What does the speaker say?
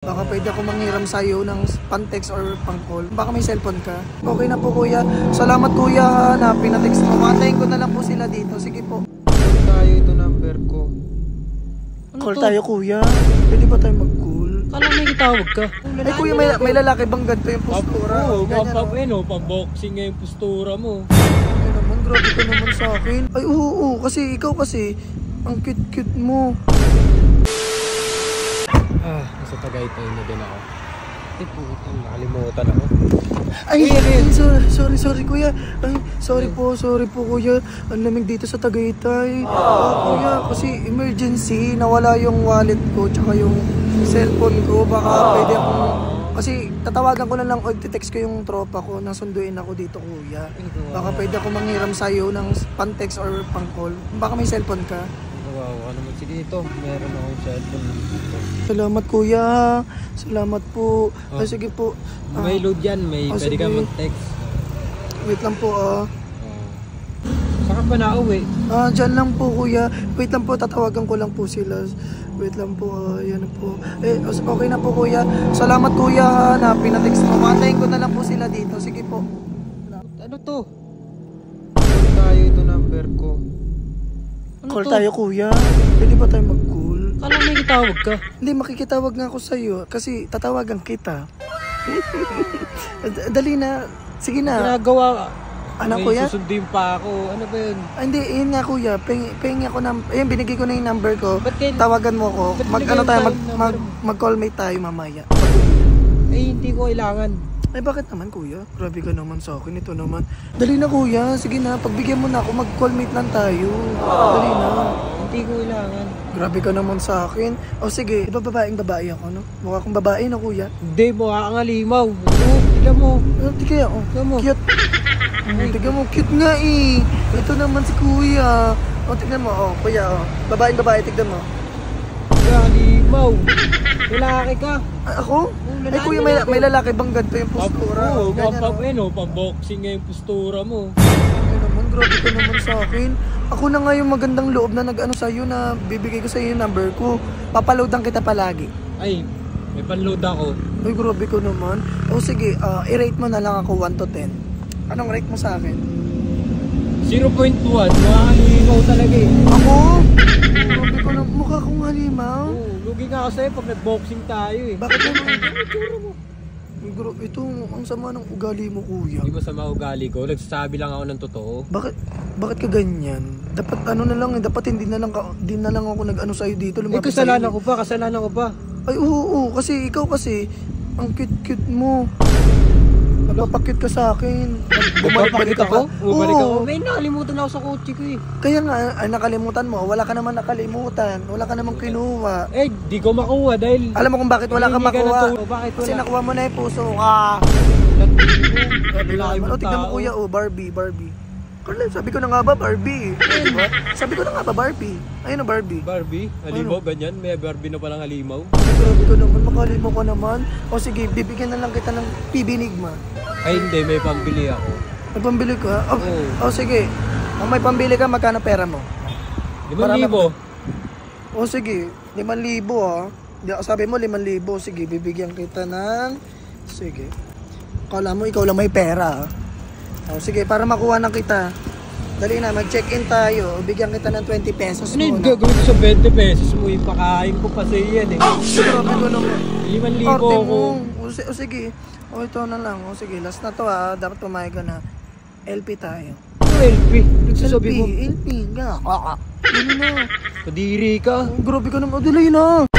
Baka pwede ako manghiram sa'yo ng pan-text or pang-call. Baka may cellphone ka. Okay na po kuya. Salamat kuya ha, na pinatext mo. Matayin ko na lang po sila dito. Sige po. Call tayo, ito number ko. Call tayo kuya. Pwede ba tayo mag-call? Kala may kitawag ka. Ay kuya, may lalaki bang ganito yung postura? Oo, Ganyan, oh. pang-boxing nga yung postura mo. Ay naman, grabe ka naman sa akin. Ay oo, kasi ikaw kasi, ang cute-cute mo. Nasa Tagaytay na din ako. Putang, nakalimutan ako. Ay, sorry kuya. Ay, sorry po kuya. Ang lamig dito sa Tagaytay. Kuya, kasi emergency, nawala yung wallet ko tsaka yung cellphone ko. Baka pwede akong... Kasi tatawagan ko na lang o text ko yung tropa ko na sunduin ako dito kuya. Baka pwede ako manghiram sa'yo ng pan-text or pang-call. Baka may cellphone ka. Wow, naman si dito. Meron akong cellphone dito. Salamat kuya. Salamat po. Ay, sige po. May load yan, pwede ka mag-text. Wait lang po Saka pa nauwi? Dyan lang po kuya. Wait lang po, tatawagan ko lang po sila. Wait lang po, yan po. Okay na po kuya. Salamat kuya ha, na pinatext mo. Matayin ko na lang po sila dito. Sige po. Ano to? Call tayo, ito number ko. Call tayo kuya. Pwede ba tayo mag-call? Kala may kitawag ka. Hindi, makikitawag nga ako sa'yo. Kasi tatawagan kita. Dali na. Sige na. Ginagawa. Ano May kuya? susundin pa ako. Ano ba yun? Hindi, yun nga kuya. Pengi ako ng... Ayun, binigay ko na yung number ko. Ba't kayo- Tawagan mo ako. Ba't Mag-ano binigay tayo, mo yung number mo? mag-callmate tayo mamaya. Hindi ko kailangan. Ay, bakit naman kuya? Grabe ka naman sa akin. Ito naman. Dali na kuya. Sige na. Pagbigyan mo na ako, mag-callmate lang tayo. Dali na. Hindi ko kailangan. Grabe ka naman sa akin. O sige, iba babaeng babae ako, no? Mukha akong babae na kuya. Hindi mo, kakangalimaw. Tignan mo. Hindi kaya, oh. Tignan mo. Cute. Tignan mo, cute nga eh. Ito naman si kuya. O, tignan mo, oh. Kuya, oh. Babaeng babae, tignan mo. Kakalimaw. Lalaki ka. Ay, ako? Ay lalaki kuya, may lalaki bang ganito yung postura? Oo, Ganyan, oh. pang-boxing nga yung postura mo. Ay naman, grabe ka naman sa akin. Ako na nga yung magandang loob na nag-ano sa'yo na bibigay ko sa'yo yung number ko. Papaloadan kita palagi. Ay, may panload ako. Ay, grabe ko naman. O sige, i-rate mo na lang ako 1 to 10. Anong rate mo sa akin? 0.1. Makakalimaw talaga eh. Ako? Grabe ko na, mukha kong halimaw. Oo, lugi nga ako sa'yo pag nag-boxing tayo eh. Bakit naman? Ay, ito, ang sama ng ugali mo, kuya. Hindi masama ugali ko. Nagsasabi lang ako ng totoo. Bakit ka ganyan? Dapat ano na lang, dapat hindi na lang ako nag-ano sa'yo dito. Kasalanan ko pa. Ay, oo, kasi ikaw kasi, ang cute-cute mo. Nagpapakit ka sa akin. Bumalik ako? Bumalik ako? Oo. May nakalimutan ako sa kotse ko eh. Kaya nga, nakalimutan mo. Wala ka naman nakalimutan. Wala ka namang kinuha. Eh, di ko makuha dahil... Alam mo kung bakit wala kang Hindi ka makuha? natulog. Bakit wala? Kasi nakuha mo na yung puso ka. Lalaki mo Tignan mo tao. kuya, Barbie. Carla, sabi ko na nga ba, Barbie? Diba? Sabi ko na nga ba, Barbie? Ayun na, Barbie. Barbie? Halimaw, ganyan? May Barbie na palang halimaw? Grabe ka naman, makalimaw ka naman. O sige, bibigyan na lang kita ng pibinigma. Ay hindi, may pambili ako. May pambili ka? Oo. O sige, kung may pambili ka, magkano pera mo? 5,000. O sige, 5,000 Sabi mo 5,000. Sige, bibigyan kita ng... Sige. Kala mo ikaw lang may pera. O sige, para makuha na kita. Dali na, mag-check-in tayo. Bigyan kita ng 20 pesos Ano yung muna. gagawin ko sa 20 pesos mo? Ipakain ko pa sa iyan eh. Grabe ko naman. 5,000 Arte ako. mo. O sige. O ito na lang. O sige, last na to ha. Dapat pumayag ka na. LP tayo. Ano LP? Nagsasabi mo? LP nga. Ano na? Kadiri ka. Grabe ka naman. O, dali na.